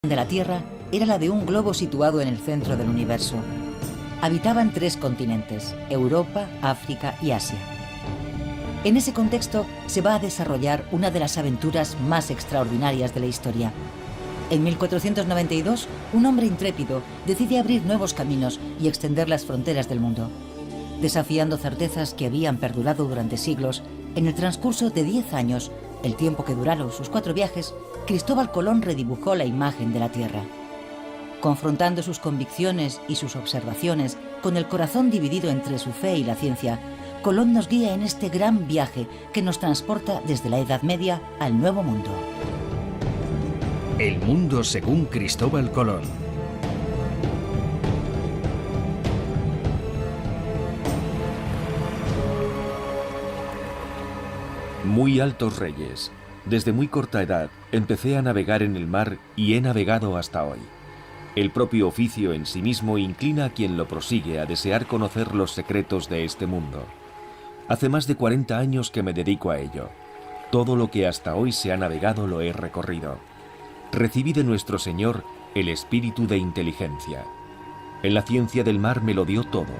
de la Tierra era la de un globo situado en el centro del universo. Habitaban 3 continentes, Europa, África y Asia. En ese contexto se va a desarrollar una de las aventuras más extraordinarias de la historia. En 1492, un hombre intrépido decide abrir nuevos caminos y extender las fronteras del mundo. Desafiando certezas que habían perdurado durante siglos, en el transcurso de 10 años, el tiempo que duraron sus 4 viajes, Cristóbal Colón redibujó la imagen de la Tierra. Confrontando sus convicciones y sus observaciones con el corazón dividido entre su fe y la ciencia, Colón nos guía en este gran viaje que nos transporta desde la Edad Media al Nuevo Mundo. El mundo según Cristóbal Colón. Muy altos reyes. Desde muy corta edad empecé a navegar en el mar y he navegado hasta hoy. El propio oficio en sí mismo inclina a quien lo prosigue a desear conocer los secretos de este mundo. Hace más de 40 años que me dedico a ello. Todo lo que hasta hoy se ha navegado lo he recorrido. Recibí de nuestro Señor el espíritu de inteligencia. En la ciencia del mar me lo dio todo.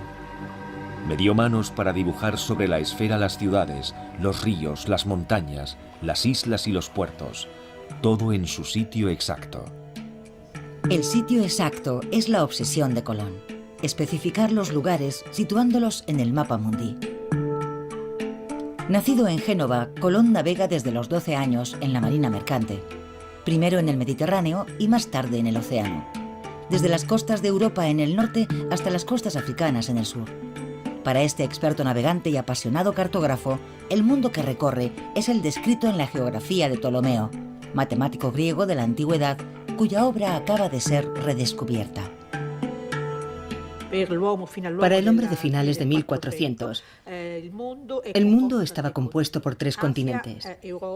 Me dio manos para dibujar sobre la esfera las ciudades, los ríos, las montañas, las islas y los puertos, todo en su sitio exacto. El sitio exacto es la obsesión de Colón. Especificar los lugares situándolos en el mapa mundi. Nacido en Génova, Colón navega desde los 12 años en la marina mercante. Primero en el Mediterráneo y más tarde en el océano. Desde las costas de Europa en el norte hasta las costas africanas en el sur. Para este experto navegante y apasionado cartógrafo, el mundo que recorre es el descrito en la geografía de Ptolomeo, matemático griego de la antigüedad, cuya obra acaba de ser redescubierta. Para el hombre de finales de 1400, el mundo estaba compuesto por 3 continentes,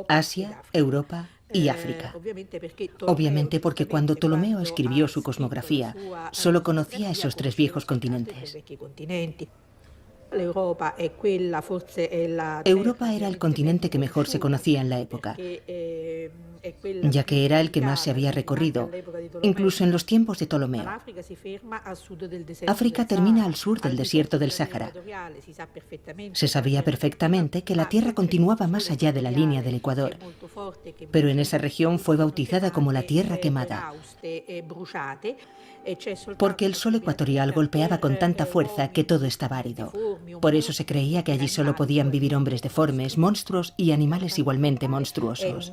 Asia, Europa y África. Obviamente porque cuando Ptolomeo escribió su cosmografía, solo conocía esos 3 viejos continentes. Europa era el continente que mejor se conocía en la época, ya que era el que más se había recorrido, incluso en los tiempos de Ptolomeo. África termina al sur del desierto del Sáhara. Se sabía perfectamente que la Tierra continuaba más allá de la línea del Ecuador, pero en esa región fue bautizada como la Tierra Quemada, porque el sol ecuatorial golpeaba con tanta fuerza que todo estaba árido. Por eso se creía que allí solo podían vivir hombres deformes, monstruos y animales igualmente monstruosos.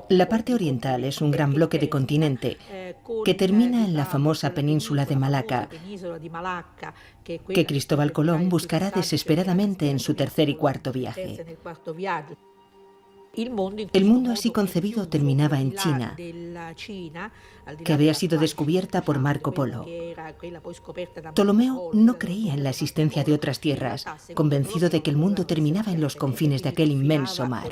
La parte oriental es un gran bloque de continente que termina en la famosa península de Malaca, que Cristóbal Colón buscará desesperadamente en su tercer y cuarto viaje. El mundo así concebido terminaba en China, que había sido descubierta por Marco Polo. Ptolomeo no creía en la existencia de otras tierras, convencido de que el mundo terminaba en los confines de aquel inmenso mar.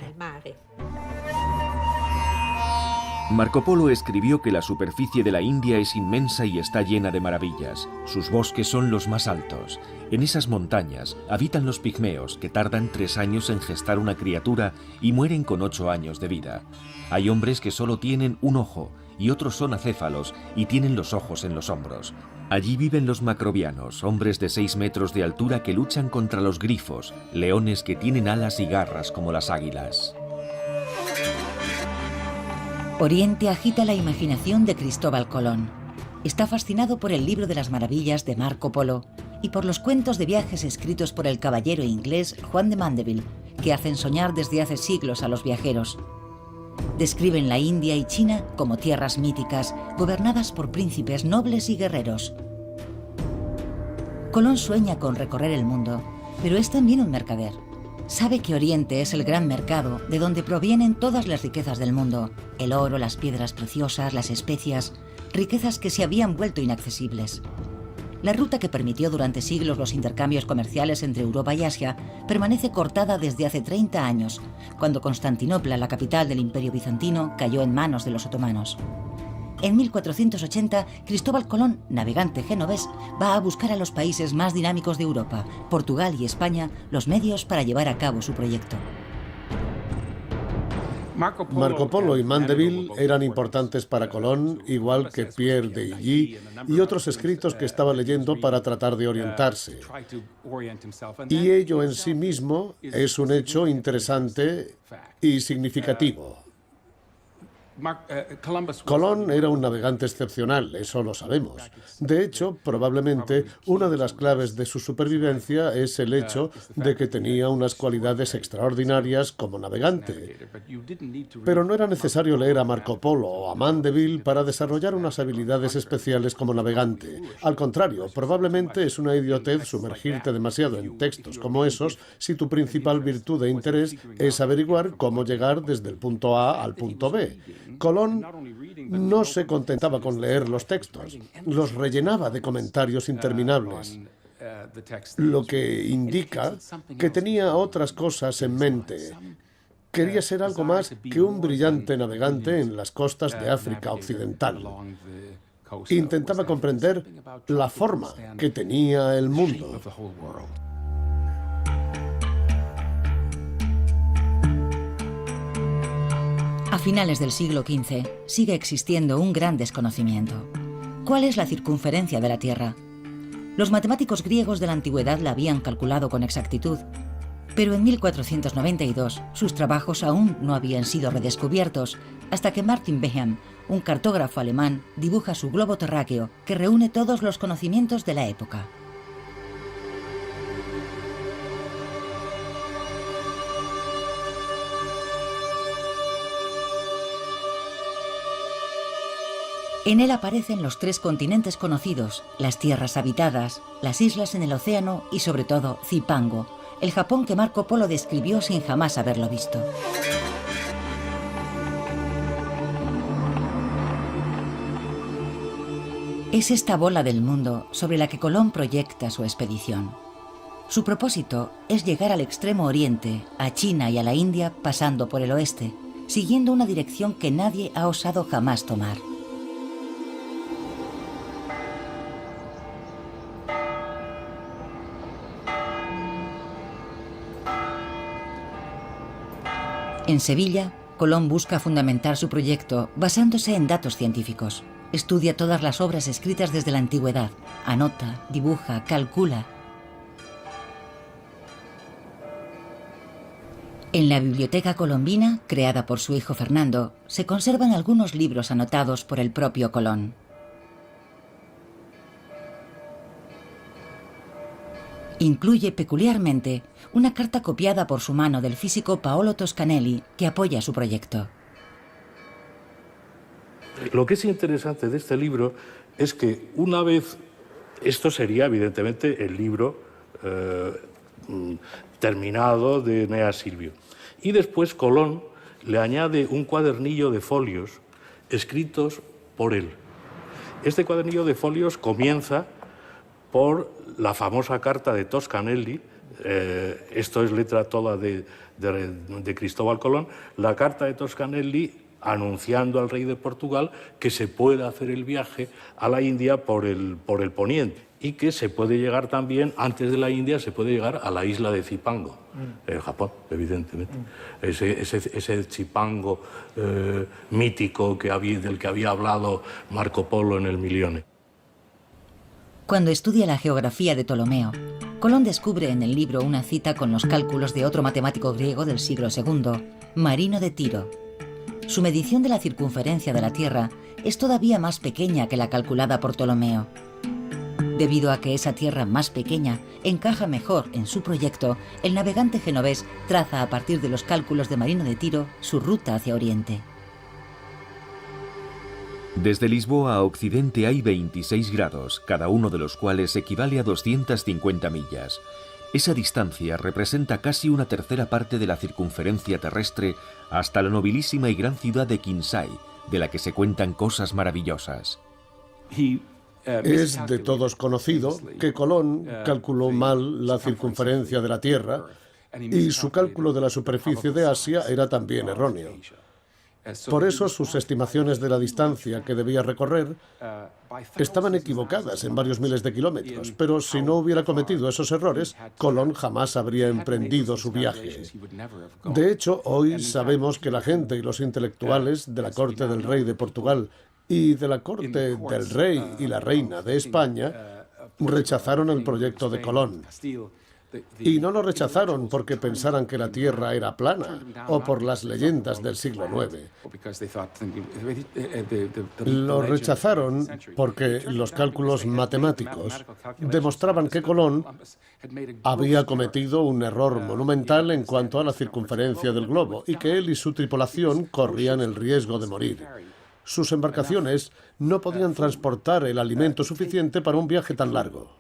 Marco Polo escribió que la superficie de la India es inmensa y está llena de maravillas. Sus bosques son los más altos. En esas montañas habitan los pigmeos, que tardan 3 años en gestar una criatura y mueren con 8 años de vida. Hay hombres que solo tienen un ojo y otros son acéfalos y tienen los ojos en los hombros. Allí viven los macrobianos, hombres de 6 metros de altura que luchan contra los grifos, leones que tienen alas y garras como las águilas. Oriente agita la imaginación de Cristóbal Colón. Está fascinado por el libro de las maravillas de Marco Polo y por los cuentos de viajes escritos por el caballero inglés Juan de Mandeville, que hacen soñar desde hace siglos a los viajeros. Describen la India y China como tierras míticas, gobernadas por príncipes nobles y guerreros. Colón sueña con recorrer el mundo, pero es también un mercader. Sabe que Oriente es el gran mercado de donde provienen todas las riquezas del mundo, el oro, las piedras preciosas, las especias, riquezas que se habían vuelto inaccesibles. La ruta que permitió durante siglos los intercambios comerciales entre Europa y Asia permanece cortada desde hace 30 años, cuando Constantinopla, la capital del Imperio Bizantino, cayó en manos de los otomanos. En 1480, Cristóbal Colón, navegante genovés, va a buscar a los países más dinámicos de Europa, Portugal y España, los medios para llevar a cabo su proyecto. Marco Polo y Mandeville eran importantes para Colón, igual que Pierre de Illy y otros escritos que estaba leyendo para tratar de orientarse. Y ello en sí mismo es un hecho interesante y significativo. Colón era un navegante excepcional, eso lo sabemos. De hecho, probablemente una de las claves de su supervivencia es el hecho de que tenía unas cualidades extraordinarias como navegante. Pero no era necesario leer a Marco Polo o a Mandeville para desarrollar unas habilidades especiales como navegante. Al contrario, probablemente es una idiotez sumergirte demasiado en textos como esos si tu principal virtud e interés es averiguar cómo llegar desde el punto A al punto B. Colón no se contentaba con leer los textos, los rellenaba de comentarios interminables, lo que indica que tenía otras cosas en mente. Quería ser algo más que un brillante navegante en las costas de África Occidental. Intentaba comprender la forma que tenía el mundo. A finales del siglo XV sigue existiendo un gran desconocimiento. ¿Cuál es la circunferencia de la Tierra? Los matemáticos griegos de la antigüedad la habían calculado con exactitud, pero en 1492 sus trabajos aún no habían sido redescubiertos hasta que Martin Behem, un cartógrafo alemán, dibuja su globo terráqueo que reúne todos los conocimientos de la época. En él aparecen los 3 continentes conocidos, las tierras habitadas, las islas en el océano y sobre todo Zipango, el Japón que Marco Polo describió sin jamás haberlo visto. Es esta bola del mundo sobre la que Colón proyecta su expedición. Su propósito es llegar al extremo oriente, a China y a la India pasando por el oeste, siguiendo una dirección que nadie ha osado jamás tomar. En Sevilla, Colón busca fundamentar su proyecto basándose en datos científicos. Estudia todas las obras escritas desde la antigüedad, anota, dibuja, calcula. En la Biblioteca Colombina, creada por su hijo Fernando, se conservan algunos libros anotados por el propio Colón. Incluye peculiarmente una carta copiada por su mano del físico Paolo Toscanelli que apoya su proyecto. Lo que es interesante de este libro es que una vez, esto sería evidentemente el libro terminado de Eneas Silvio, y después Colón le añade un cuadernillo de folios escritos por él. Este cuadernillo de folios comienza por la famosa carta de Toscanelli, esto es letra toda de Cristóbal Colón, la carta de Toscanelli anunciando al rey de Portugal que se puede hacer el viaje a la India por el poniente y que se puede llegar también, antes de la India, se puede llegar a la isla de Zipango, en Japón, evidentemente. Ese Zipango mítico del que había hablado Marco Polo en el Milione. Cuando estudia la geografía de Ptolomeo, Colón descubre en el libro una cita con los cálculos de otro matemático griego del siglo II, Marino de Tiro. Su medición de la circunferencia de la Tierra es todavía más pequeña que la calculada por Ptolomeo. Debido a que esa tierra más pequeña encaja mejor en su proyecto, el navegante genovés traza a partir de los cálculos de Marino de Tiro su ruta hacia Oriente. Desde Lisboa a Occidente hay 26 grados, cada uno de los cuales equivale a 250 millas. Esa distancia representa casi una tercera parte de la circunferencia terrestre hasta la nobilísima y gran ciudad de Kinsay, de la que se cuentan cosas maravillosas. Es de todos conocido que Colón calculó mal la circunferencia de la Tierra y su cálculo de la superficie de Asia era también erróneo. Por eso sus estimaciones de la distancia que debía recorrer estaban equivocadas en varios miles de kilómetros, pero si no hubiera cometido esos errores, Colón jamás habría emprendido su viaje. De hecho, hoy sabemos que la gente y los intelectuales de la corte del rey de Portugal y de la corte del rey y la reina de España rechazaron el proyecto de Colón. Y no lo rechazaron porque pensaran que la Tierra era plana o por las leyendas del siglo IX. Lo rechazaron porque los cálculos matemáticos demostraban que Colón había cometido un error monumental en cuanto a la circunferencia del globo y que él y su tripulación corrían el riesgo de morir. Sus embarcaciones no podían transportar el alimento suficiente para un viaje tan largo.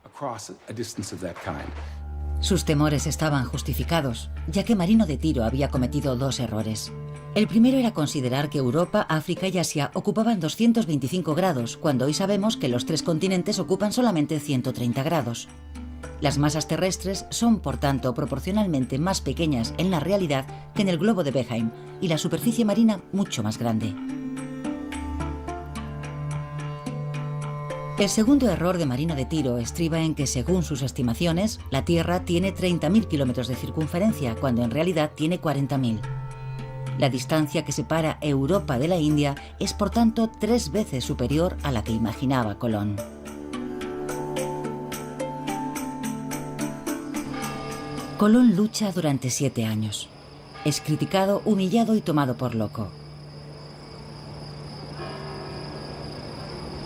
Sus temores estaban justificados, ya que Marino de Tiro había cometido dos errores. El primero era considerar que Europa, África y Asia ocupaban 225 grados, cuando hoy sabemos que los tres continentes ocupan solamente 130 grados. Las masas terrestres son, por tanto, proporcionalmente más pequeñas en la realidad que en el globo de Behaim, y la superficie marina mucho más grande. El segundo error de Marino de Tiro estriba en que, según sus estimaciones, la Tierra tiene 30.000 kilómetros de circunferencia, cuando en realidad tiene 40.000. La distancia que separa Europa de la India es, por tanto, 3 veces superior a la que imaginaba Colón. Colón lucha durante 7 años. Es criticado, humillado y tomado por loco.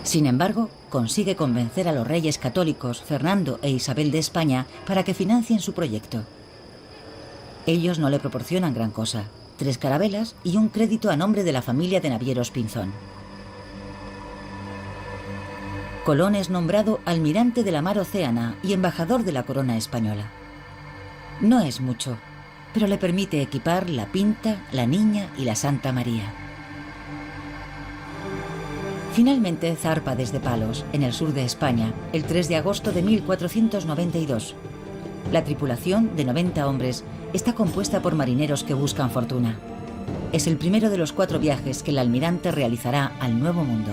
Sin embargo, consigue convencer a los reyes católicos Fernando e Isabel de España para que financien su proyecto. Ellos no le proporcionan gran cosa: 3 carabelas y un crédito a nombre de la familia de navieros Pinzón. Colón es nombrado almirante de la mar Océana y embajador de la corona española. No es mucho, pero le permite equipar la Pinta, la Niña y la Santa María. Finalmente zarpa desde Palos, en el sur de España, el 3 de agosto de 1492. La tripulación, de 90 hombres, está compuesta por marineros que buscan fortuna. Es el primero de los 4 viajes que el almirante realizará al Nuevo Mundo.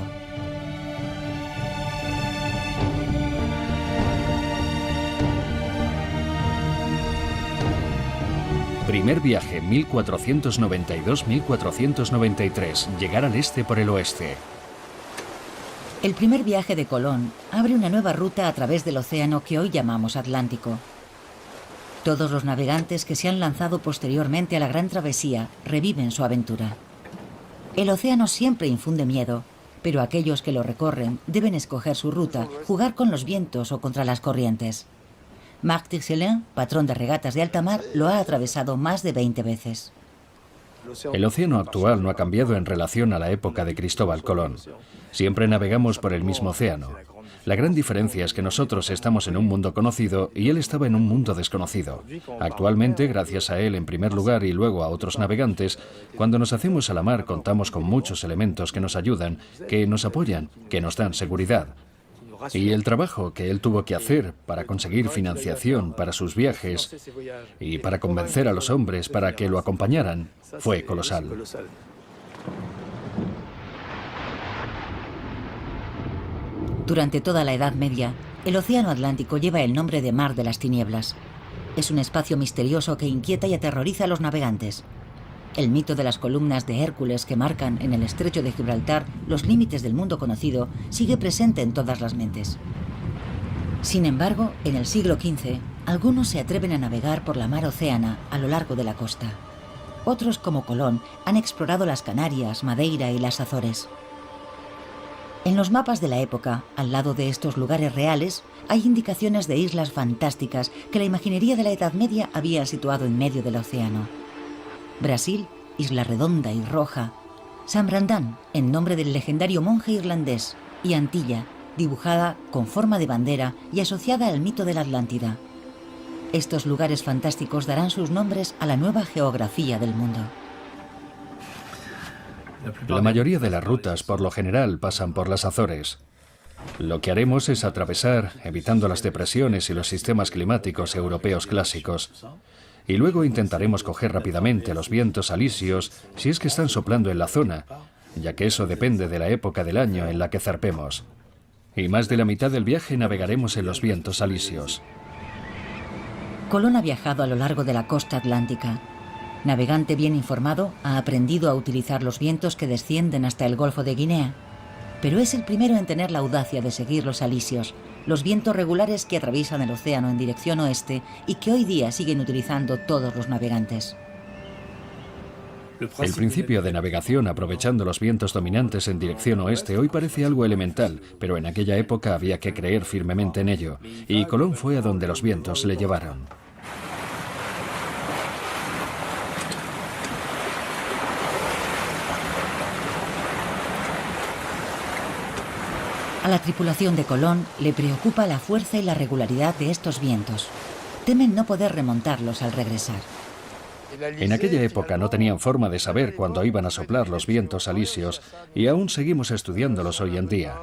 Primer viaje, 1492-1493. Llegar al este por el oeste. El primer viaje de Colón abre una nueva ruta a través del océano que hoy llamamos Atlántico. Todos los navegantes que se han lanzado posteriormente a la gran travesía reviven su aventura. El océano siempre infunde miedo, pero aquellos que lo recorren deben escoger su ruta, jugar con los vientos o contra las corrientes. Marc Tixelin, patrón de regatas de alta mar, lo ha atravesado más de 20 veces. El océano actual no ha cambiado en relación a la época de Cristóbal Colón. Siempre navegamos por el mismo océano. La gran diferencia es que nosotros estamos en un mundo conocido y él estaba en un mundo desconocido. Actualmente, gracias a él en primer lugar y luego a otros navegantes, cuando nos hacemos a la mar contamos con muchos elementos que nos ayudan, que nos apoyan, que nos dan seguridad. Y el trabajo que él tuvo que hacer para conseguir financiación para sus viajes y para convencer a los hombres para que lo acompañaran fue colosal. Durante toda la Edad Media, el Océano Atlántico lleva el nombre de Mar de las Tinieblas. Es un espacio misterioso que inquieta y aterroriza a los navegantes. El mito de las columnas de Hércules que marcan en el estrecho de Gibraltar los límites del mundo conocido sigue presente en todas las mentes. Sin embargo, en el siglo XV, algunos se atreven a navegar por la mar Océana a lo largo de la costa. Otros, como Colón, han explorado las Canarias, Madeira y las Azores. En los mapas de la época, al lado de estos lugares reales, hay indicaciones de islas fantásticas que la imaginería de la Edad Media había situado en medio del océano. Brasil, Isla Redonda y Roja, San Brandán, en nombre del legendario monje irlandés, y Antilla, dibujada con forma de bandera y asociada al mito de la Atlántida. Estos lugares fantásticos darán sus nombres a la nueva geografía del mundo. La mayoría de las rutas, por lo general, pasan por las Azores. Lo que haremos es atravesar, evitando las depresiones y los sistemas climáticos europeos clásicos. Y luego intentaremos coger rápidamente los vientos alisios si es que están soplando en la zona, ya que eso depende de la época del año en la que zarpemos. Y más de la mitad del viaje navegaremos en los vientos alisios. Colón ha viajado a lo largo de la costa atlántica. Navegante bien informado, ha aprendido a utilizar los vientos que descienden hasta el Golfo de Guinea. Pero es el primero en tener la audacia de seguir los alisios, los vientos regulares que atraviesan el océano en dirección oeste y que hoy día siguen utilizando todos los navegantes. El principio de navegación aprovechando los vientos dominantes en dirección oeste hoy parece algo elemental, pero en aquella época había que creer firmemente en ello, y Colón fue a donde los vientos le llevaron. A la tripulación de Colón le preocupa la fuerza y la regularidad de estos vientos. Temen no poder remontarlos al regresar. En aquella época no tenían forma de saber cuándo iban a soplar los vientos alisios y aún seguimos estudiándolos hoy en día.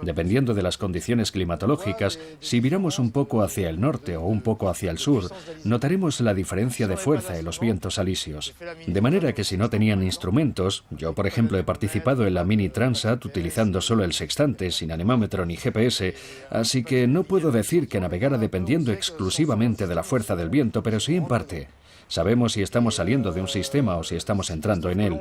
Dependiendo de las condiciones climatológicas, si viramos un poco hacia el norte o un poco hacia el sur, notaremos la diferencia de fuerza en los vientos alisios. De manera que si no tenían instrumentos, yo por ejemplo he participado en la Mini Transat utilizando solo el sextante, sin anemómetro ni GPS, así que no puedo decir que navegara dependiendo exclusivamente de la fuerza del viento, pero sí en parte. Sabemos si estamos saliendo de un sistema o si estamos entrando en él.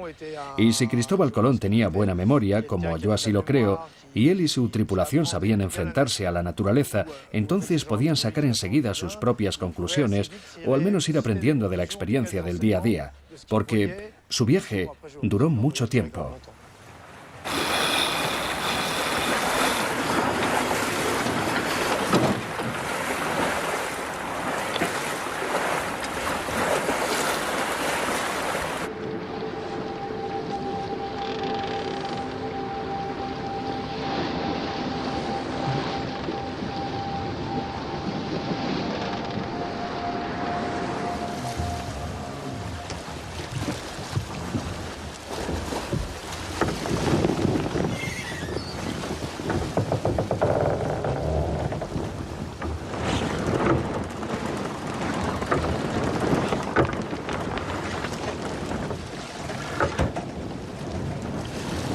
Y si Cristóbal Colón tenía buena memoria, como yo así lo creo, y él y su tripulación sabían enfrentarse a la naturaleza, entonces podían sacar enseguida sus propias conclusiones o al menos ir aprendiendo de la experiencia del día a día, porque su viaje duró mucho tiempo.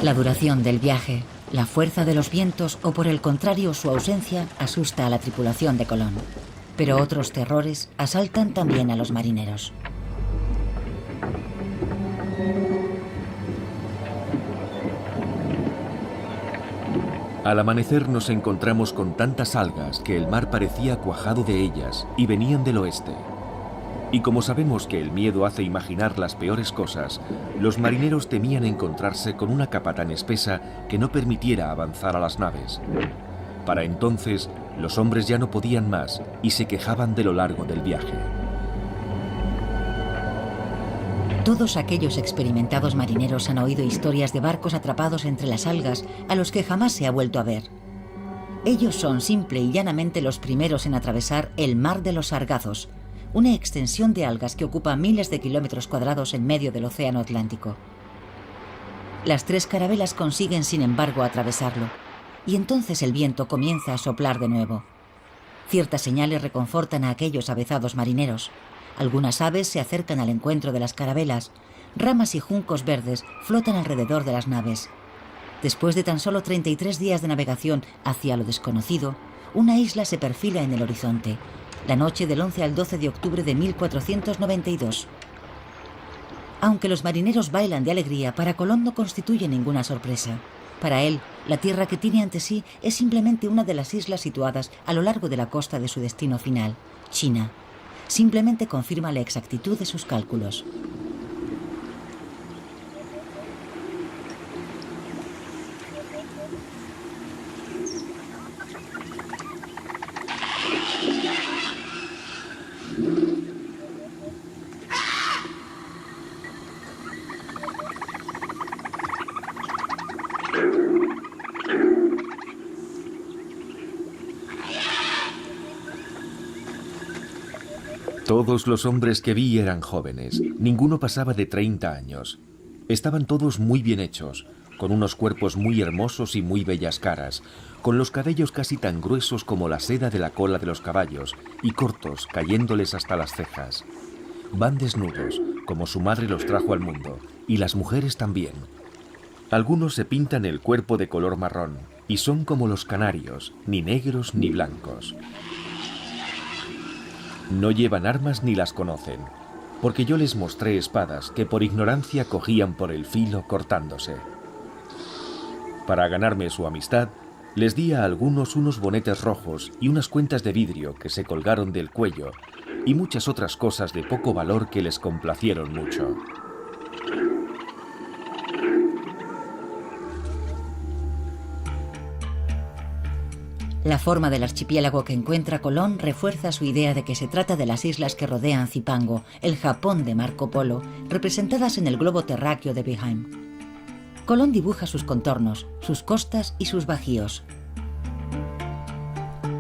La duración del viaje, la fuerza de los vientos o por el contrario su ausencia asusta a la tripulación de Colón. Pero otros terrores asaltan también a los marineros. Al amanecer nos encontramos con tantas algas que el mar parecía cuajado de ellas y venían del oeste. Y como sabemos que el miedo hace imaginar las peores cosas, los marineros temían encontrarse con una capa tan espesa que no permitiera avanzar a las naves. Para entonces, los hombres ya no podían más y se quejaban de lo largo del viaje. Todos aquellos experimentados marineros han oído historias de barcos atrapados entre las algas a los que jamás se ha vuelto a ver. Ellos son simple y llanamente los primeros en atravesar el Mar de los Sargazos, una extensión de algas que ocupa miles de kilómetros cuadrados en medio del Océano Atlántico. Las tres carabelas consiguen, sin embargo, atravesarlo, y entonces el viento comienza a soplar de nuevo. Ciertas señales reconfortan a aquellos avezados marineros. Algunas aves se acercan al encuentro de las carabelas, ramas y juncos verdes flotan alrededor de las naves. Después de tan solo 33 días de navegación hacia lo desconocido, una isla se perfila en el horizonte, la noche del 11 al 12 de octubre de 1492. Aunque los marineros bailan de alegría, para Colón no constituye ninguna sorpresa. Para él, la tierra que tiene ante sí es simplemente una de las islas situadas a lo largo de la costa de su destino final, China. Simplemente confirma la exactitud de sus cálculos. Todos los hombres que vi eran jóvenes, ninguno pasaba de 30 años. Estaban todos muy bien hechos, con unos cuerpos muy hermosos y muy bellas caras, con los cabellos casi tan gruesos como la seda de la cola de los caballos y cortos, cayéndoles hasta las cejas. van desnudos, como su madre los trajo al mundo, y las mujeres también. Algunos se pintan el cuerpo de color marrón, y son como los canarios, ni negros ni blancos. No llevan armas ni las conocen, porque yo les mostré espadas que por ignorancia cogían por el filo cortándose. Para ganarme su amistad, les di a algunos unos bonetes rojos y unas cuentas de vidrio que se colgaron del cuello, y muchas otras cosas de poco valor que les complacieron mucho. La forma del archipiélago que encuentra Colón refuerza su idea de que se trata de las islas que rodean Zipango, el Japón de Marco Polo, representadas en el globo terráqueo de Behaim. Colón dibuja sus contornos, sus costas y sus bajíos.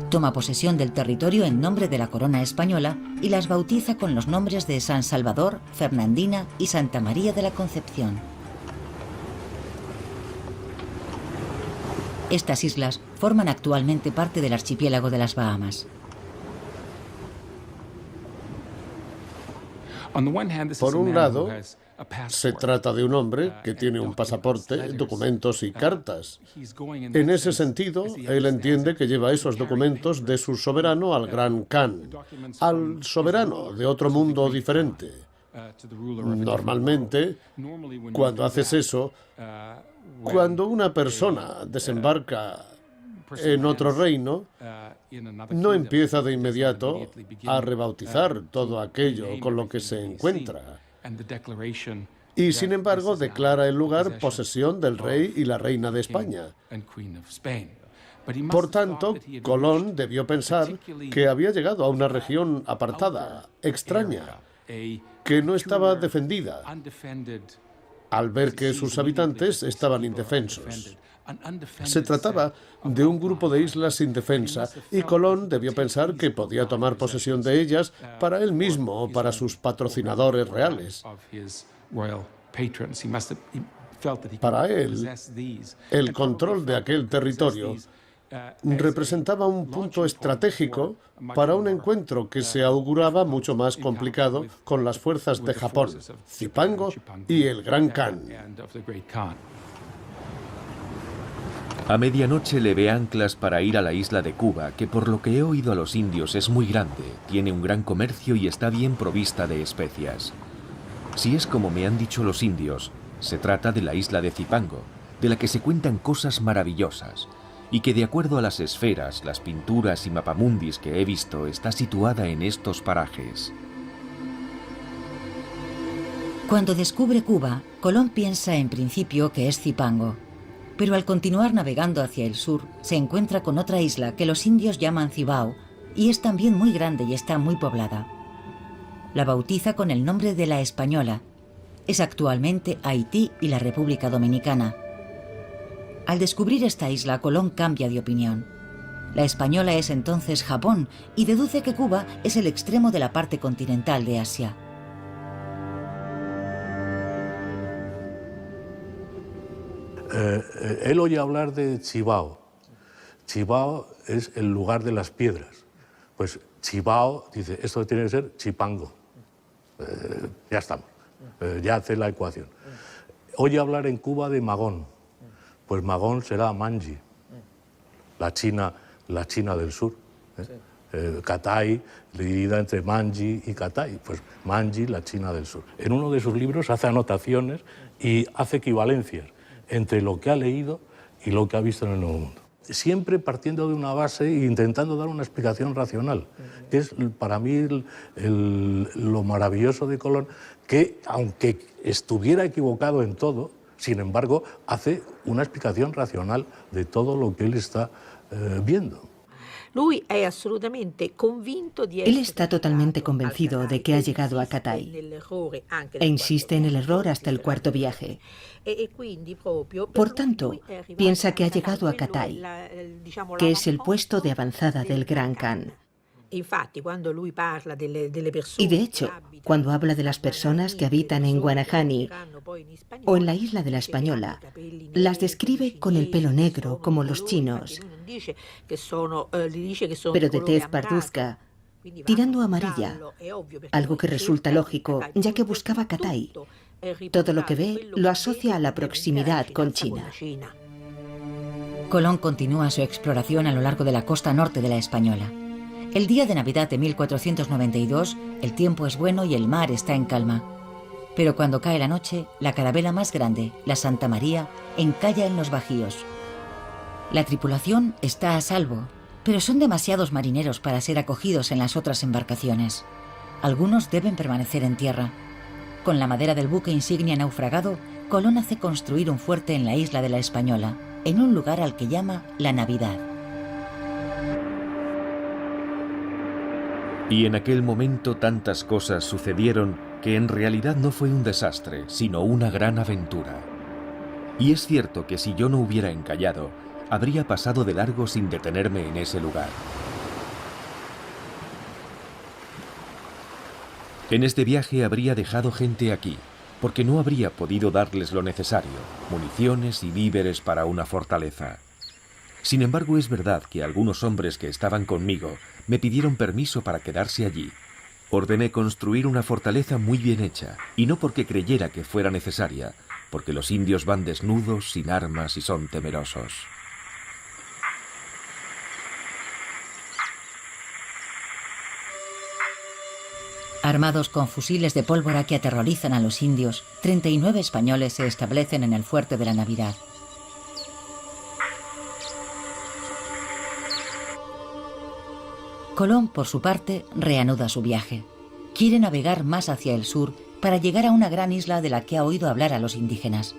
Toma posesión del territorio en nombre de la corona española y las bautiza con los nombres de San Salvador, Fernandina y Santa María de la Concepción. Estas islas forman actualmente parte del archipiélago de las Bahamas. Por un lado, se trata de un hombre que tiene un pasaporte, documentos y cartas. En ese sentido, él entiende que lleva esos documentos de su soberano al Gran Khan, al soberano de otro mundo diferente. Normalmente, cuando haces eso, cuando una persona desembarca en otro reino, no empieza de inmediato a rebautizar todo aquello con lo que se encuentra. Y sin embargo declara el lugar posesión del rey y la reina de España. Por tanto, Colón debió pensar que había llegado a una región apartada, extraña, que no estaba defendida, al ver que sus habitantes estaban indefensos. Se trataba de un grupo de islas sin defensa y Colón debió pensar que podía tomar posesión de ellas para él mismo o para sus patrocinadores reales. Para él, el control de aquel territorio representaba un punto estratégico para un encuentro que se auguraba mucho más complicado con las fuerzas de Japón, Zipango y el Gran Khan. A medianoche levé anclas para ir a la isla de Cuba, que por lo que he oído a los indios es muy grande, tiene un gran comercio y está bien provista de especias. Si es como me han dicho los indios, se trata de la isla de Zipango, de la que se cuentan cosas maravillosas, y que de acuerdo a las esferas, las pinturas y mapamundis que he visto, está situada en estos parajes. Cuando descubre Cuba, Colón piensa en principio que es Zipango. Pero al continuar navegando hacia el sur, se encuentra con otra isla que los indios llaman Cibao, y es también muy grande y está muy poblada. La bautiza con el nombre de La Española. Es actualmente Haití y la República Dominicana. Al descubrir esta isla, Colón cambia de opinión. La Española es entonces Japón y deduce que Cuba es el extremo de la parte continental de Asia. Él oye hablar de Cibao. Cibao es el lugar de las piedras. Pues Cibao, dice, esto tiene que ser Chipango. Ya estamos, ya hace la ecuación. Oye hablar en Cuba de Magón. Pues Magón será Manji, la China del sur. Catay, dividida entre Manji y Catay. Pues Manji, la China del sur. En uno de sus libros hace anotaciones y hace equivalencias entre lo que ha leído y lo que ha visto en el Nuevo Mundo. Siempre partiendo de una base e intentando dar una explicación racional, que es para mí lo maravilloso de Colón, que aunque estuviera equivocado en todo, sin embargo, hace una explicación racional de todo lo que él está viendo. Él está totalmente convencido de que ha llegado a Catay e insiste en el error hasta el cuarto viaje. Por tanto, piensa que ha llegado a Catay, que es el puesto de avanzada del Gran Khan. Y de hecho, cuando habla de las personas que habitan en Guanahani o en la isla de la Española, las describe con el pelo negro, como los chinos. Pero de tez parduzca, tirando a amarilla, algo que resulta lógico, ya que buscaba Cathay. Todo lo que ve lo asocia a la proximidad con China. Colón continúa su exploración a lo largo de la costa norte de la Española. El día de Navidad de 1492, el tiempo es bueno y el mar está en calma. Pero cuando cae la noche, la carabela más grande, la Santa María, encalla en los bajíos. La tripulación está a salvo, pero son demasiados marineros para ser acogidos en las otras embarcaciones. Algunos deben permanecer en tierra. Con la madera del buque insignia naufragado, Colón hace construir un fuerte en la isla de la Española, en un lugar al que llama La Navidad. Y en aquel momento tantas cosas sucedieron que en realidad no fue un desastre, sino una gran aventura. Y es cierto que si yo no hubiera encallado, habría pasado de largo sin detenerme en ese lugar. En este viaje habría dejado gente aquí, porque no habría podido darles lo necesario, municiones y víveres para una fortaleza. Sin embargo, es verdad que algunos hombres que estaban conmigo me pidieron permiso para quedarse allí. Ordené construir una fortaleza muy bien hecha, y no porque creyera que fuera necesaria, porque los indios van desnudos, sin armas y son temerosos. Armados con fusiles de pólvora que aterrorizan a los indios, 39 españoles se establecen en el fuerte de la Navidad. Colón, por su parte, reanuda su viaje. Quiere navegar más hacia el sur para llegar a una gran isla de la que ha oído hablar a los indígenas.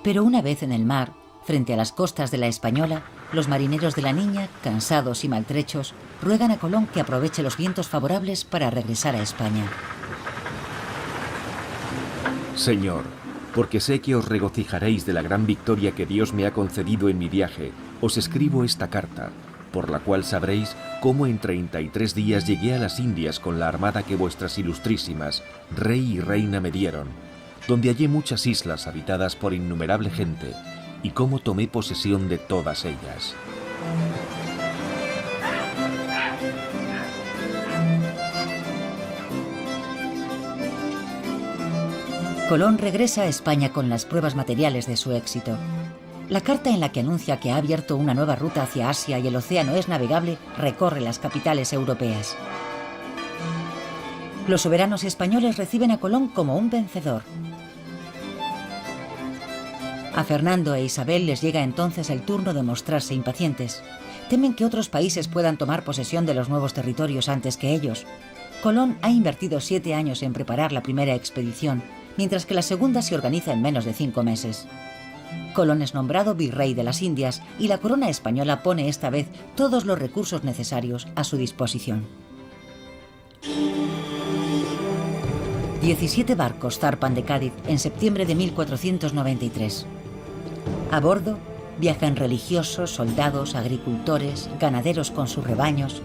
Pero una vez en el mar, frente a las costas de la Española, los marineros de la Niña, cansados y maltrechos, ruegan a Colón que aproveche los vientos favorables para regresar a España. Señor, porque sé que os regocijaréis de la gran victoria que Dios me ha concedido en mi viaje, os escribo esta carta, por la cual sabréis cómo en 33 días llegué a las Indias con la armada que vuestras ilustrísimas, rey y reina, me dieron, donde hallé muchas islas habitadas por innumerable gente, y cómo tomé posesión de todas ellas. Colón regresa a España con las pruebas materiales de su éxito. La carta en la que anuncia que ha abierto una nueva ruta hacia Asia y el océano es navegable recorre las capitales europeas. Los soberanos españoles reciben a Colón como un vencedor. A Fernando e Isabel les llega entonces el turno de mostrarse impacientes. Temen que otros países puedan tomar posesión de los nuevos territorios antes que ellos. Colón ha invertido 7 años en preparar la primera expedición, mientras que la segunda se organiza en menos de 5 meses. Colón es nombrado virrey de las Indias y la corona española pone esta vez todos los recursos necesarios a su disposición. 17 barcos zarpan de Cádiz en septiembre de 1493. A bordo viajan religiosos, soldados, agricultores, ganaderos con sus rebaños.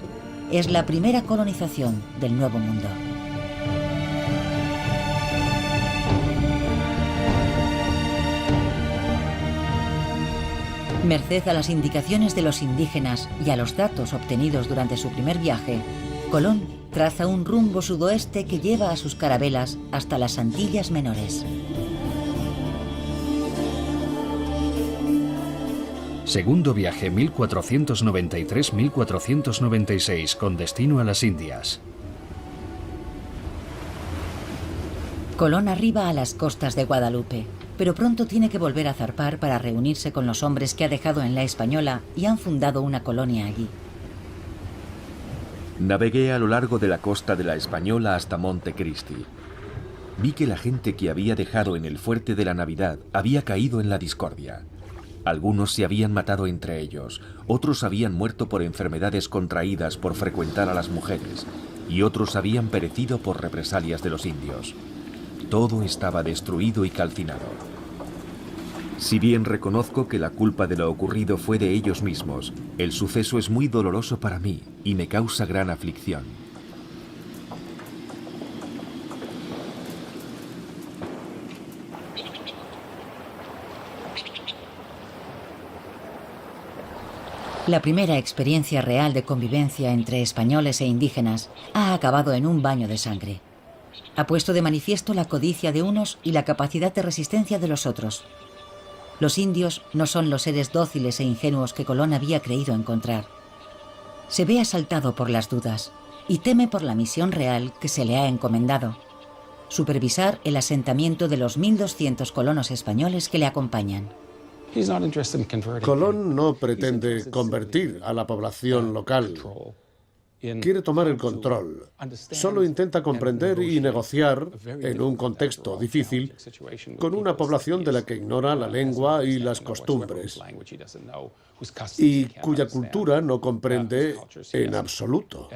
Es la primera colonización del Nuevo Mundo. Merced a las indicaciones de los indígenas y a los datos obtenidos durante su primer viaje, Colón traza un rumbo sudoeste que lleva a sus carabelas hasta las Antillas Menores. Segundo viaje 1493-1496 con destino a las Indias. Colón arriba a las costas de Guadalupe, pero pronto tiene que volver a zarpar para reunirse con los hombres que ha dejado en la Española y han fundado una colonia allí. Navegué a lo largo de la costa de la Española hasta Montecristi. Vi que la gente que había dejado en el fuerte de la Navidad había caído en la discordia. Algunos se habían matado entre ellos, otros habían muerto por enfermedades contraídas por frecuentar a las mujeres, y otros habían perecido por represalias de los indios. Todo estaba destruido y calcinado. Si bien reconozco que la culpa de lo ocurrido fue de ellos mismos, el suceso es muy doloroso para mí y me causa gran aflicción. La primera experiencia real de convivencia entre españoles e indígenas ha acabado en un baño de sangre. Ha puesto de manifiesto la codicia de unos y la capacidad de resistencia de los otros. Los indios no son los seres dóciles e ingenuos que Colón había creído encontrar. Se ve asaltado por las dudas y teme por la misión real que se le ha encomendado: supervisar el asentamiento de los 1.200 colonos españoles que le acompañan. Colón no pretende convertir a la población local. Quiere tomar el control. Solo intenta comprender y negociar, en un contexto difícil, con una población de la que ignora la lengua y las costumbres, y cuya cultura no comprende en absoluto.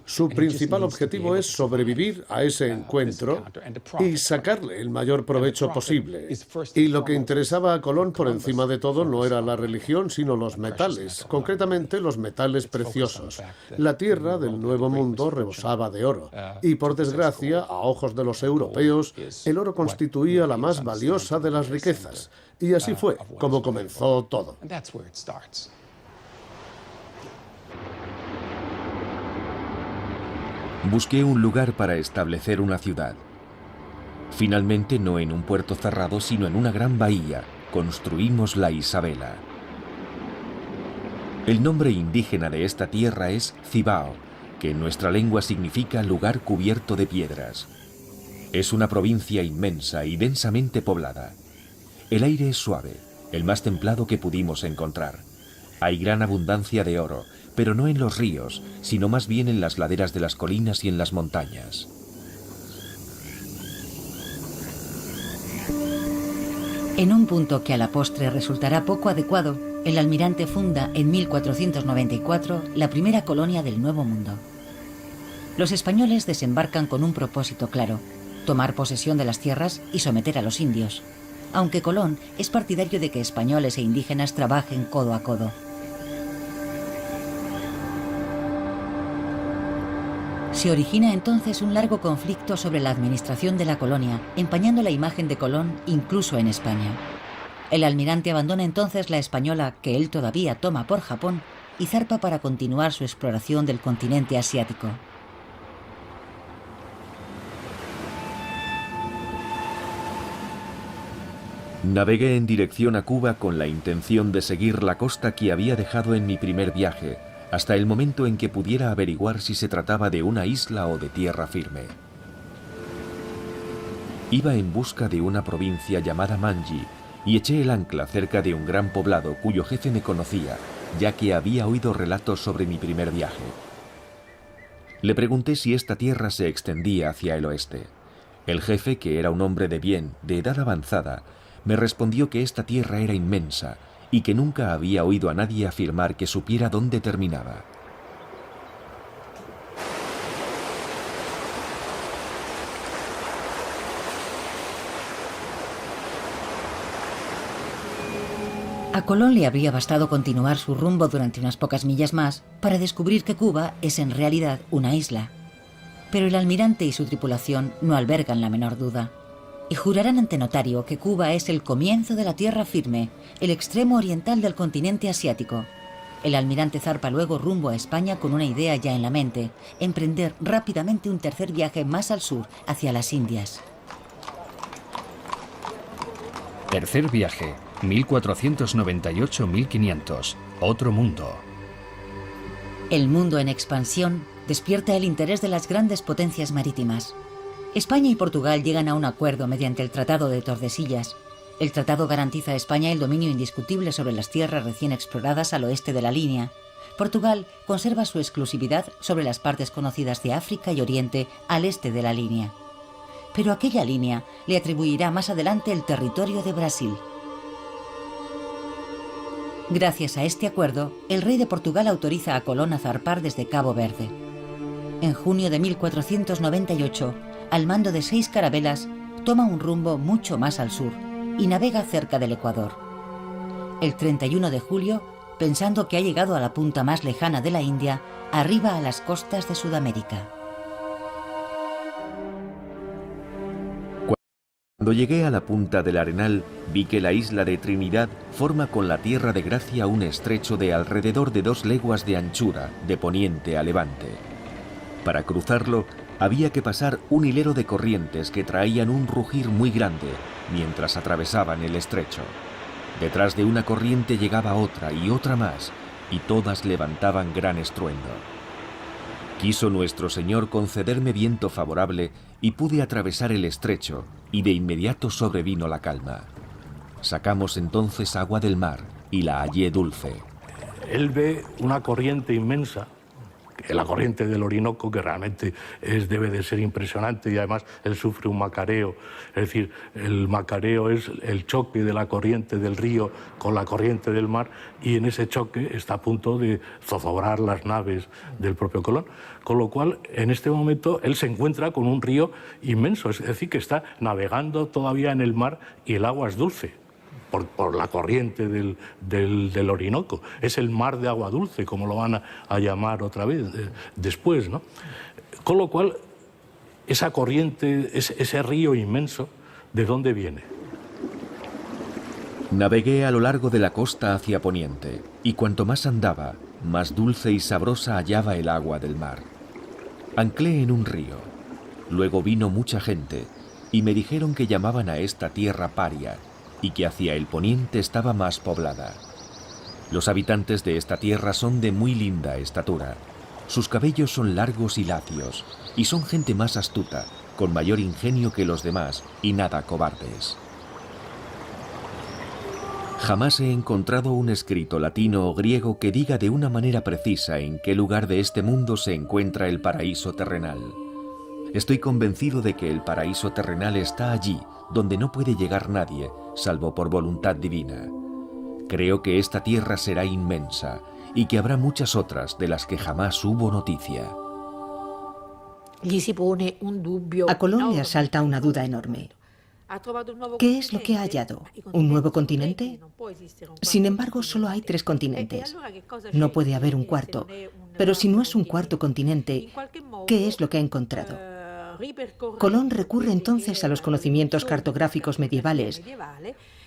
Su principal objetivo es sobrevivir a ese encuentro y sacarle el mayor provecho posible. Y lo que interesaba a Colón por encima de todo no era la religión, sino los metales, concretamente los metales preciosos. La tierra del Nuevo Mundo rebosaba de oro, y por desgracia, a ojos de los europeos, el oro constituía la más valiosa de las riquezas. Y así fue como comenzó todo. Busqué un lugar para establecer una ciudad. Finalmente, no en un puerto cerrado, sino en una gran bahía, construimos la Isabela. El nombre indígena de esta tierra es Cibao, que en nuestra lengua significa lugar cubierto de piedras. Es una provincia inmensa y densamente poblada. El aire es suave, el más templado que pudimos encontrar. Hay gran abundancia de oro, pero no en los ríos, sino más bien en las laderas de las colinas y en las montañas. En un punto que a la postre resultará poco adecuado, el almirante funda en 1494 la primera colonia del Nuevo Mundo. Los españoles desembarcan con un propósito claro: tomar posesión de las tierras y someter a los indios, aunque Colón es partidario de que españoles e indígenas trabajen codo a codo. Se origina entonces un largo conflicto sobre la administración de la colonia, empañando la imagen de Colón incluso en España. El almirante abandona entonces la española que él todavía toma por Japón y zarpa para continuar su exploración del continente asiático. Navegué en dirección a Cuba con la intención de seguir la costa que había dejado en mi primer viaje, hasta el momento en que pudiera averiguar si se trataba de una isla o de tierra firme. Iba en busca de una provincia llamada Manji y eché el ancla cerca de un gran poblado cuyo jefe me conocía, ya que había oído relatos sobre mi primer viaje. Le pregunté si esta tierra se extendía hacia el oeste. El jefe, que era un hombre de bien, de edad avanzada, me respondió que esta tierra era inmensa y que nunca había oído a nadie afirmar que supiera dónde terminaba. A Colón le habría bastado continuar su rumbo durante unas pocas millas más para descubrir que Cuba es en realidad una isla. Pero el almirante y su tripulación no albergan la menor duda, y jurarán ante notario que Cuba es el comienzo de la tierra firme, el extremo oriental del continente asiático. El almirante zarpa luego rumbo a España con una idea ya en la mente: emprender rápidamente un tercer viaje más al sur, hacia las Indias. Tercer viaje, 1498-1500, otro mundo. El mundo en expansión despierta el interés de las grandes potencias marítimas. España y Portugal llegan a un acuerdo mediante el Tratado de Tordesillas. El tratado garantiza a España el dominio indiscutible sobre las tierras recién exploradas al oeste de la línea. Portugal conserva su exclusividad sobre las partes conocidas de África y Oriente al este de la línea. Pero aquella línea le atribuirá más adelante el territorio de Brasil. Gracias a este acuerdo, el rey de Portugal autoriza a Colón a zarpar desde Cabo Verde. En junio de 1498, al mando de 6 carabelas, toma un rumbo mucho más al sur y navega cerca del Ecuador. El 31 de julio, pensando que ha llegado a la punta más lejana de la India, arriba a las costas de Sudamérica. Cuando llegué a la punta del Arenal, vi que la isla de Trinidad forma con la Tierra de Gracia un estrecho de alrededor de 2 leguas de anchura, de poniente a levante. Para cruzarlo, había que pasar un hilero de corrientes que traían un rugir muy grande mientras atravesaban el estrecho. Detrás de una corriente llegaba otra y otra más, y todas levantaban gran estruendo. Quiso nuestro Señor concederme viento favorable y pude atravesar el estrecho, y de inmediato sobrevino la calma. Sacamos entonces agua del mar y la hallé dulce. Él ve una corriente inmensa, la corriente del Orinoco, que realmente debe de ser impresionante, y además él sufre un macareo. Es decir, el macareo es el choque de la corriente del río con la corriente del mar, y en ese choque está a punto de zozobrar las naves del propio Colón. Con lo cual, en este momento, él se encuentra con un río inmenso, es decir, que está navegando todavía en el mar y el agua es dulce. Por la corriente del Orinoco. Es el mar de agua dulce, como lo van a llamar otra vez después, ¿no? Con lo cual, esa corriente, ese río inmenso, ¿de dónde viene? Navegué a lo largo de la costa hacia poniente, y cuanto más andaba, más dulce y sabrosa hallaba el agua del mar. Anclé en un río. Luego vino mucha gente, y me dijeron que llamaban a esta tierra Paria, y que hacia el poniente estaba más poblada. Los habitantes de esta tierra son de muy linda estatura. Sus cabellos son largos y lacios, y son gente más astuta, con mayor ingenio que los demás, y nada cobardes. Jamás he encontrado un escrito latino o griego que diga de una manera precisa en qué lugar de este mundo se encuentra el paraíso terrenal. Estoy convencido de que el paraíso terrenal está allí, donde no puede llegar nadie, salvo por voluntad divina. Creo que esta tierra será inmensa y que habrá muchas otras de las que jamás hubo noticia. A Colón le asalta una duda enorme. ¿Qué es lo que ha hallado? ¿Un nuevo continente? Sin embargo, solo hay 3 continentes. No puede haber un cuarto. Pero si no es un cuarto continente, ¿qué es lo que ha encontrado? Colón recurre entonces a los conocimientos cartográficos medievales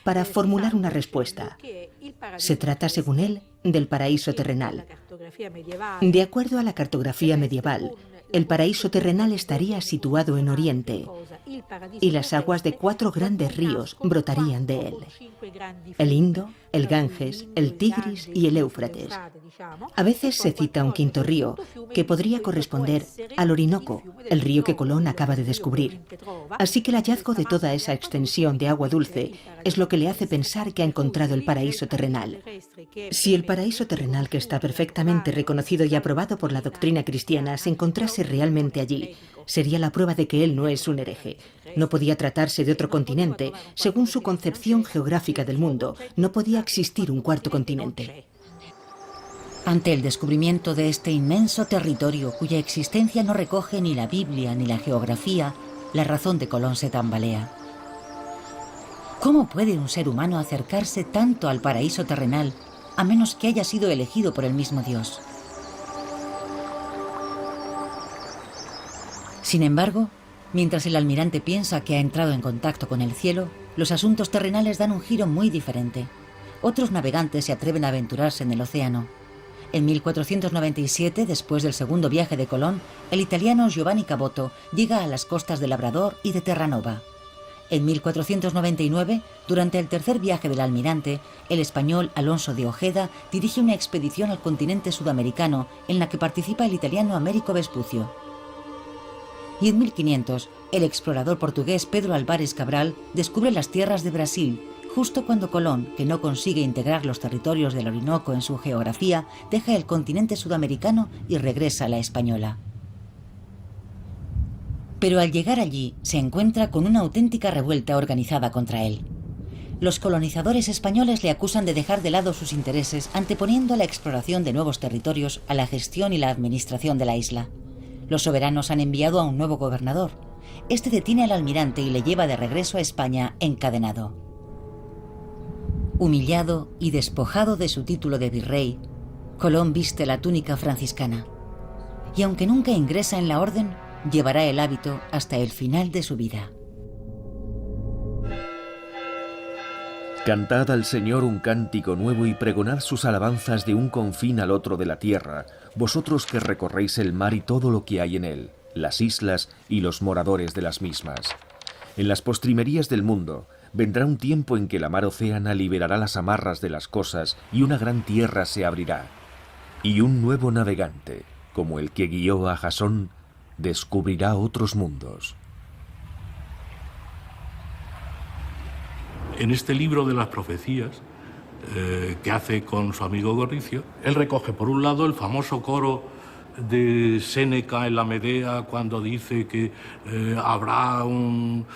para formular una respuesta. Se trata, según él, del paraíso terrenal. De acuerdo a la cartografía medieval, el paraíso terrenal estaría situado en Oriente y las aguas de 4 grandes ríos brotarían de él: el Indo, el Ganges, el Tigris y el Éufrates. A veces se cita un quinto río, que podría corresponder al Orinoco, el río que Colón acaba de descubrir. Así que el hallazgo de toda esa extensión de agua dulce es lo que le hace pensar que ha encontrado el paraíso terrenal. Si el paraíso terrenal, que está perfectamente reconocido y aprobado por la doctrina cristiana, se encontrase realmente allí, sería la prueba de que él no es un hereje. No podía tratarse de otro continente. Según su concepción geográfica del mundo, no podía existir un cuarto continente. Ante el descubrimiento de este inmenso territorio, cuya existencia no recoge ni la Biblia ni la geografía, la razón de Colón se tambalea. ¿Cómo puede un ser humano acercarse tanto al paraíso terrenal, a menos que haya sido elegido por el mismo Dios? Sin embargo, mientras el almirante piensa que ha entrado en contacto con el cielo, los asuntos terrenales dan un giro muy diferente. Otros navegantes se atreven a aventurarse en el océano. En 1497, después del segundo viaje de Colón, el italiano Giovanni Caboto llega a las costas de Labrador y de Terranova. En 1499, durante el tercer viaje del almirante, el español Alonso de Ojeda dirige una expedición al continente sudamericano en la que participa el italiano Américo Vespucio. Y en 1500, el explorador portugués Pedro Álvares Cabral descubre las tierras de Brasil, justo cuando Colón, que no consigue integrar los territorios del Orinoco en su geografía, deja el continente sudamericano y regresa a la española. Pero al llegar allí, se encuentra con una auténtica revuelta organizada contra él. Los colonizadores españoles le acusan de dejar de lado sus intereses, anteponiendo la exploración de nuevos territorios a la gestión y la administración de la isla. Los soberanos han enviado a un nuevo gobernador. Este detiene al almirante y le lleva de regreso a España encadenado. Humillado y despojado de su título de virrey, Colón viste la túnica franciscana. Y aunque nunca ingresa en la orden, llevará el hábito hasta el final de su vida. Cantad al Señor un cántico nuevo y pregonad sus alabanzas de un confín al otro de la tierra, vosotros que recorréis el mar y todo lo que hay en él, las islas y los moradores de las mismas. En las postrimerías del mundo vendrá un tiempo en que la mar océana liberará las amarras de las cosas y una gran tierra se abrirá. Y un nuevo navegante, como el que guió a Jasón, descubrirá otros mundos. En este libro de las profecías que hace con su amigo Gorricio, él recoge por un lado el famoso coro de Séneca en la Medea cuando dice que habrá un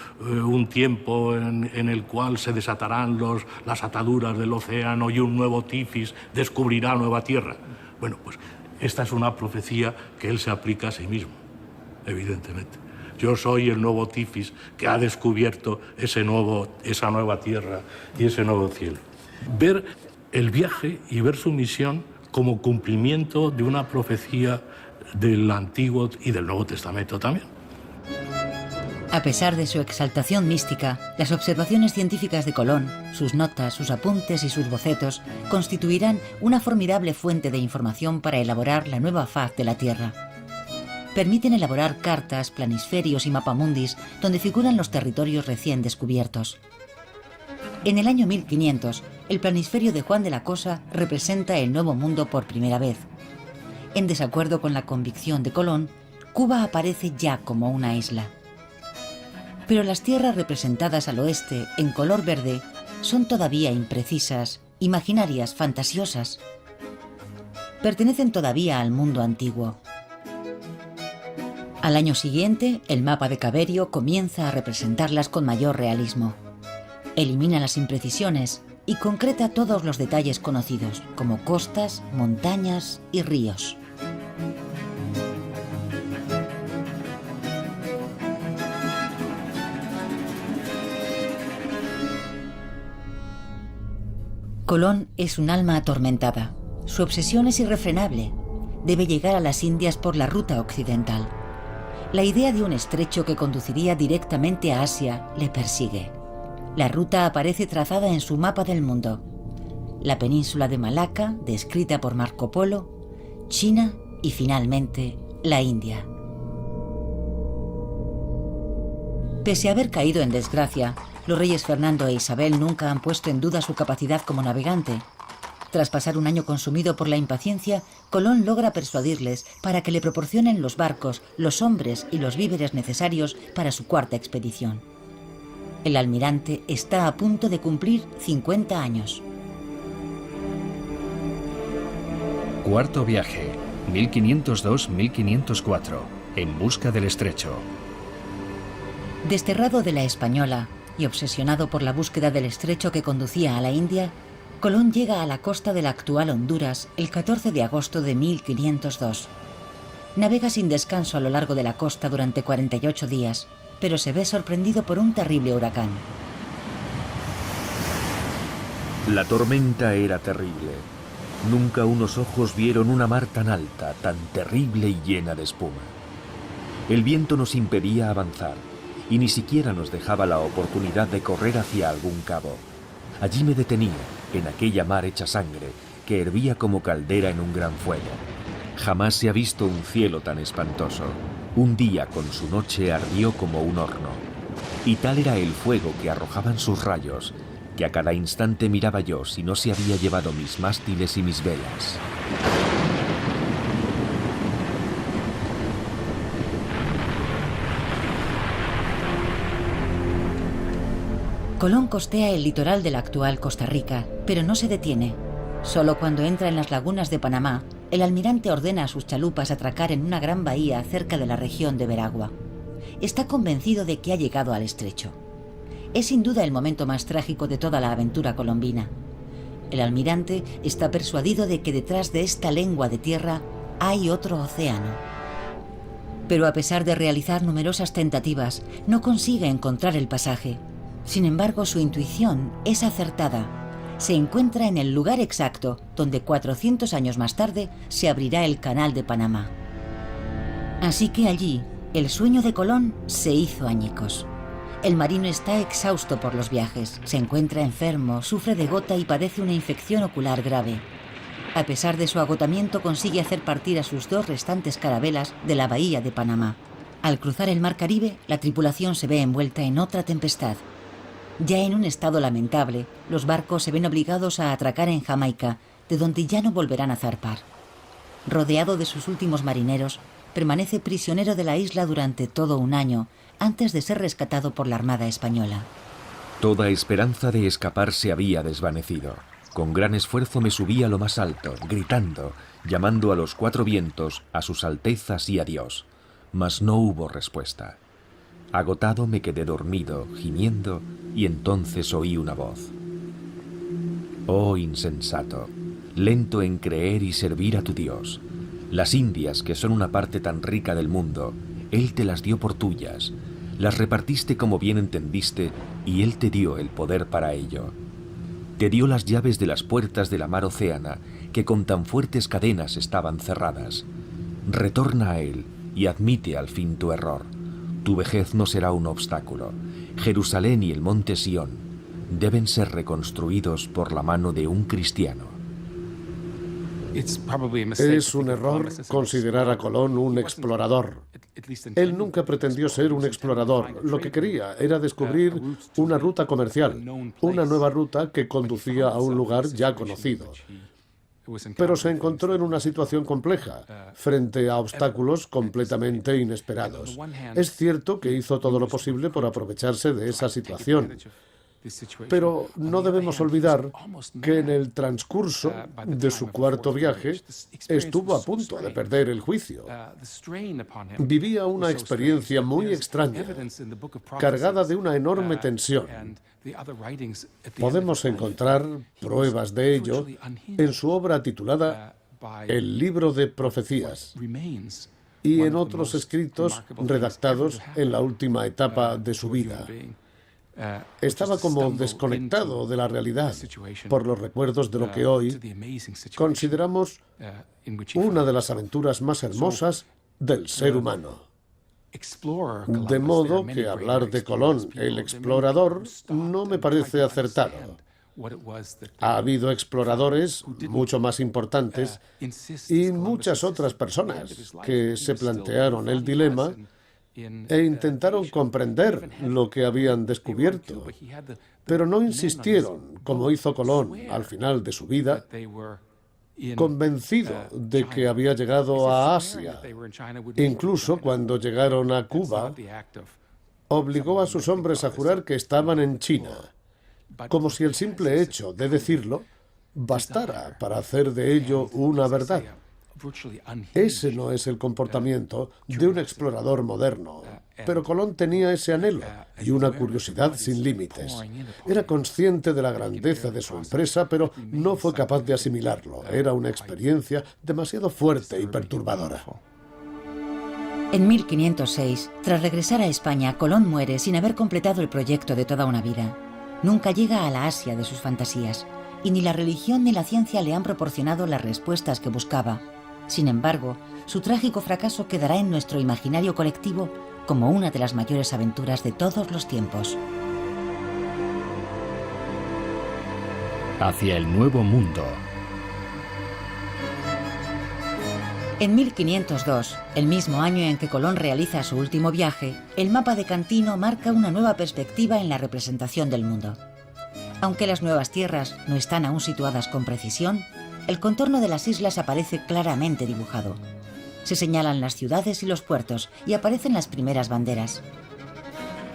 tiempo en el cual se desatarán las ataduras del océano y un nuevo Tifis descubrirá nueva tierra. Bueno, pues esta es una profecía que él se aplica a sí mismo, evidentemente. Yo soy el nuevo Tifis que ha descubierto esa nueva tierra y ese nuevo cielo. Ver el viaje y ver su misión como cumplimiento de una profecía del Antiguo y del Nuevo Testamento también. A pesar de su exaltación mística, las observaciones científicas de Colón, sus notas, sus apuntes y sus bocetos constituirán una formidable fuente de información para elaborar la nueva faz de la Tierra. Permiten elaborar cartas, planisferios y mapamundis donde figuran los territorios recién descubiertos. En el año 1500, el planisferio de Juan de la Cosa representa el Nuevo Mundo por primera vez. En desacuerdo con la convicción de Colón, Cuba aparece ya como una isla. Pero las tierras representadas al oeste, en color verde, son todavía imprecisas, imaginarias, fantasiosas. Pertenecen todavía al mundo antiguo. Al año siguiente, el mapa de Caberio comienza a representarlas con mayor realismo. Elimina las imprecisiones y concreta todos los detalles conocidos, como costas, montañas y ríos. Colón es un alma atormentada. Su obsesión es irrefrenable. Debe llegar a las Indias por la ruta occidental. La idea de un estrecho que conduciría directamente a Asia le persigue. La ruta aparece trazada en su mapa del mundo. La península de Malaca, descrita por Marco Polo, China y finalmente la India. Pese a haber caído en desgracia, los reyes Fernando e Isabel nunca han puesto en duda su capacidad como navegante. Tras pasar un año consumido por la impaciencia, Colón logra persuadirles para que le proporcionen los barcos, los hombres y los víveres necesarios para su cuarta expedición. El almirante está a punto de cumplir 50 años. Cuarto viaje, 1502-1504, en busca del estrecho. Desterrado de la Española y obsesionado por la búsqueda del estrecho que conducía a la India, Colón llega a la costa de la actual Honduras el 14 de agosto de 1502. Navega sin descanso a lo largo de la costa durante 48 días, pero se ve sorprendido por un terrible huracán. La tormenta era terrible. Nunca unos ojos vieron una mar tan alta, tan terrible y llena de espuma. El viento nos impedía avanzar y ni siquiera nos dejaba la oportunidad de correr hacia algún cabo. Allí me detenía, en aquella mar hecha sangre, que hervía como caldera en un gran fuego. Jamás se ha visto un cielo tan espantoso. Un día con su noche ardió como un horno. Y tal era el fuego que arrojaban sus rayos, que a cada instante miraba yo si no se había llevado mis mástiles y mis velas. Colón costea el litoral de la actual Costa Rica, pero no se detiene. Solo cuando entra en las lagunas de Panamá, el almirante ordena a sus chalupas atracar en una gran bahía cerca de la región de Veragua. Está convencido de que ha llegado al estrecho. Es sin duda el momento más trágico de toda la aventura colombina. El almirante está persuadido de que detrás de esta lengua de tierra hay otro océano. Pero a pesar de realizar numerosas tentativas, no consigue encontrar el pasaje. Sin embargo, su intuición es acertada. Se encuentra en el lugar exacto donde 400 años más tarde se abrirá el Canal de Panamá. Así que allí, el sueño de Colón se hizo añicos. El marino está exhausto por los viajes, se encuentra enfermo, sufre de gota y padece una infección ocular grave. A pesar de su agotamiento, consigue hacer partir a sus 2 restantes carabelas de la bahía de Panamá. Al cruzar el mar Caribe, la tripulación se ve envuelta en otra tempestad. Ya en un estado lamentable, los barcos se ven obligados a atracar en Jamaica, de donde ya no volverán a zarpar. Rodeado de sus últimos marineros, permanece prisionero de la isla durante todo un año, antes de ser rescatado por la Armada Española. Toda esperanza de escapar se había desvanecido. Con gran esfuerzo me subí a lo más alto, gritando, llamando a los 4 vientos, a sus altezas y a Dios. Mas no hubo respuesta. Agotado me quedé dormido, gimiendo, y entonces oí una voz. Oh insensato, lento en creer y servir a tu Dios. Las Indias, que son una parte tan rica del mundo, Él te las dio por tuyas. Las repartiste como bien entendiste, y Él te dio el poder para ello. Te dio las llaves de las puertas de la mar Océana, que con tan fuertes cadenas estaban cerradas. Retorna a Él y admite al fin tu error. Tu vejez no será un obstáculo. Jerusalén y el monte Sión deben ser reconstruidos por la mano de un cristiano. Es un error considerar a Colón un explorador. Él nunca pretendió ser un explorador. Lo que quería era descubrir una ruta comercial, una nueva ruta que conducía a un lugar ya conocido. Pero se encontró en una situación compleja, frente a obstáculos completamente inesperados. Es cierto que hizo todo lo posible por aprovecharse de esa situación. Pero no debemos olvidar que en el transcurso de su 4º viaje estuvo a punto de perder el juicio. Vivía una experiencia muy extraña, cargada de una enorme tensión. Podemos encontrar pruebas de ello en su obra titulada El libro de profecías y en otros escritos redactados en la última etapa de su vida. Estaba como desconectado de la realidad por los recuerdos de lo que hoy consideramos una de las aventuras más hermosas del ser humano. De modo que hablar de Colón, el explorador, no me parece acertado. Ha habido exploradores mucho más importantes y muchas otras personas que se plantearon el dilema e intentaron comprender lo que habían descubierto, pero no insistieron, como hizo Colón al final de su vida, convencido de que había llegado a Asia. Incluso cuando llegaron a Cuba, obligó a sus hombres a jurar que estaban en China, como si el simple hecho de decirlo bastara para hacer de ello una verdad. Ese no es el comportamiento de un explorador moderno, pero Colón tenía ese anhelo y una curiosidad sin límites. Era consciente de la grandeza de su empresa, pero no fue capaz de asimilarlo. Era una experiencia demasiado fuerte y perturbadora. En 1506, tras regresar a España, Colón muere sin haber completado el proyecto de toda una vida. Nunca llega a la Asia de sus fantasías, y ni la religión ni la ciencia le han proporcionado las respuestas que buscaba. Sin embargo, su trágico fracaso quedará en nuestro imaginario colectivo como una de las mayores aventuras de todos los tiempos. Hacia el Nuevo Mundo. En 1502, el mismo año en que Colón realiza su último viaje, el mapa de Cantino marca una nueva perspectiva en la representación del mundo. Aunque las nuevas tierras no están aún situadas con precisión, el contorno de las islas aparece claramente dibujado. Se señalan las ciudades y los puertos y aparecen las primeras banderas.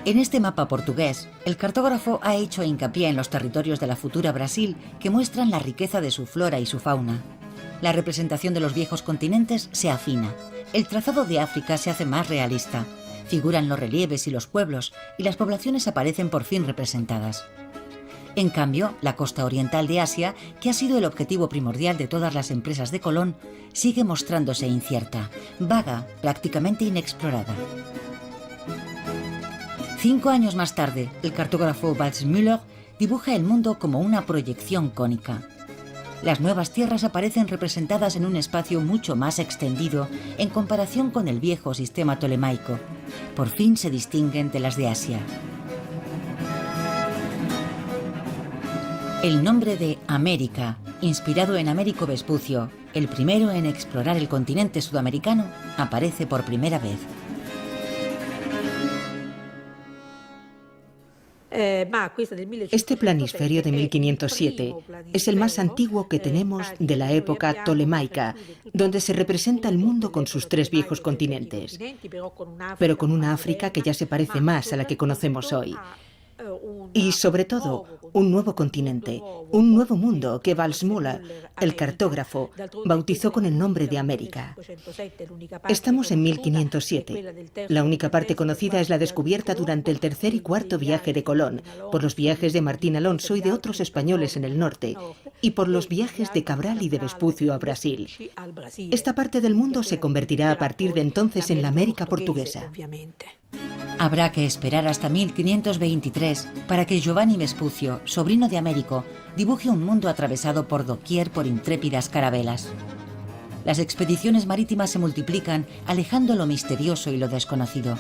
En este mapa portugués, el cartógrafo ha hecho hincapié en los territorios de la futura Brasil que muestran la riqueza de su flora y su fauna. La representación de los viejos continentes se afina. El trazado de África se hace más realista. Figuran los relieves y los pueblos, y las poblaciones aparecen por fin representadas. En cambio, la costa oriental de Asia, que ha sido el objetivo primordial de todas las empresas de Colón, sigue mostrándose incierta, vaga, prácticamente inexplorada. 5 años más tarde, el cartógrafo Waldseemüller dibuja el mundo como una proyección cónica. Las nuevas tierras aparecen representadas en un espacio mucho más extendido en comparación con el viejo sistema tolemaico. Por fin se distinguen de las de Asia. El nombre de América, inspirado en Américo Vespucio, el primero en explorar el continente sudamericano, aparece por primera vez. Este planisferio de 1507 es el más antiguo que tenemos de la época tolemaica, donde se representa el mundo con sus 3 viejos continentes, pero con una África que ya se parece más a la que conocemos hoy. Y sobre todo, un nuevo continente, un nuevo mundo que Waldseemüller, el cartógrafo, bautizó con el nombre de América. Estamos en 1507. La única parte conocida es la descubierta durante el tercer y cuarto viaje de Colón, por los viajes de Martín Alonso y de otros españoles en el norte, y por los viajes de Cabral y de Vespucio a Brasil. Esta parte del mundo se convertirá a partir de entonces en la América portuguesa. Habrá que esperar hasta 1523 para que Giovanni Vespucio, sobrino de Américo, dibuje un mundo atravesado por doquier por intrépidas carabelas. Las expediciones marítimas se multiplican, alejando lo misterioso y lo desconocido.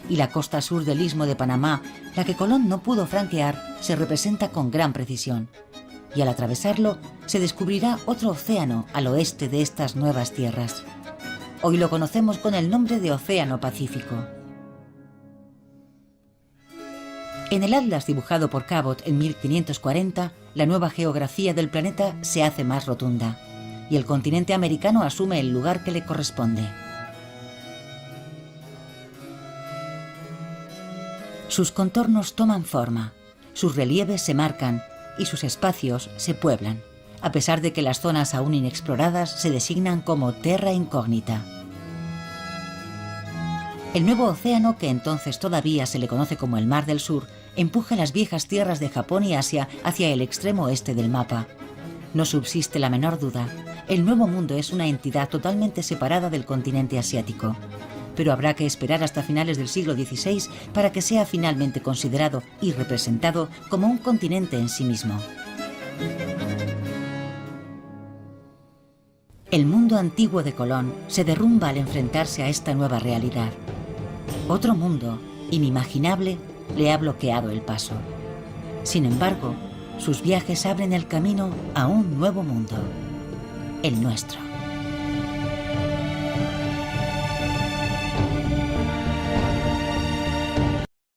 Y la costa sur del Istmo de Panamá, la que Colón no pudo franquear, se representa con gran precisión. Y al atravesarlo, se descubrirá otro océano al oeste de estas nuevas tierras. Hoy lo conocemos con el nombre de Océano Pacífico. En el atlas dibujado por Cabot en 1540, la nueva geografía del planeta se hace más rotunda y el continente americano asume el lugar que le corresponde. Sus contornos toman forma, sus relieves se marcan y sus espacios se pueblan, a pesar de que las zonas aún inexploradas se designan como terra incógnita. El nuevo océano, que entonces todavía se le conoce como el Mar del Sur, empuja las viejas tierras de Japón y Asia hacia el extremo oeste del mapa. No subsiste la menor duda, el Nuevo Mundo es una entidad totalmente separada del continente asiático. Pero habrá que esperar hasta finales del siglo XVI para que sea finalmente considerado y representado como un continente en sí mismo. El mundo antiguo de Colón se derrumba al enfrentarse a esta nueva realidad. Otro mundo, inimaginable, le ha bloqueado el paso. Sin embargo, sus viajes abren el camino a un nuevo mundo, el nuestro.